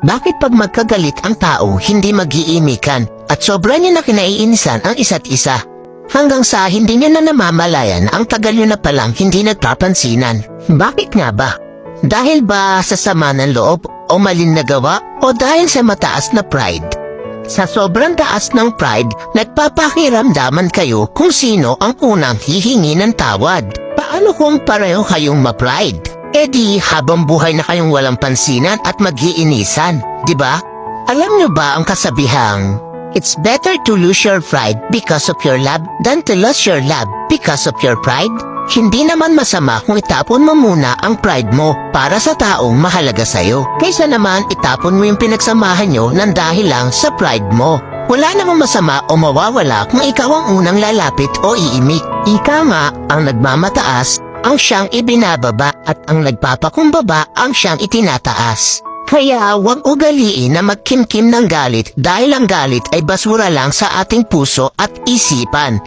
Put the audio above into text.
Bakit pag magkagalit ang tao, hindi mag-iimikan at sobra niya na kinaiinisan ang isa't isa? Hanggang sa hindi niya na namamalayan ang tagal niyo na palang hindi nagpapansinan. Bakit nga ba? Dahil ba sa sama ng loob o malin na gawa o dahil sa mataas na pride? Sa sobrang taas ng pride, nagpapakiramdaman kayo kung sino ang unang hihingi ng tawad. Paano kung pareho kayong ma-pride? E di habang buhay na kayong walang pansinan at mag-iinisan, di ba? Alam niyo ba ang kasabihang, it's better to lose your pride because of your love than to lose your love because of your pride? Hindi naman masama kung itapon mo muna ang pride mo para sa taong mahalaga sa'yo. Kaysa naman itapon mo yung pinagsamahan nyo ng dahil lang sa pride mo. Wala namang masama o mawawala kung ikaw ang unang lalapit o iimik. Ika nga ang nagmamataas ang siyang ibinababa at ang nagpapakumbaba ang siyang itinataas. Kaya huwag ugaliin na magkimkim ng galit dahil ang galit ay basura lang sa ating puso at isipan.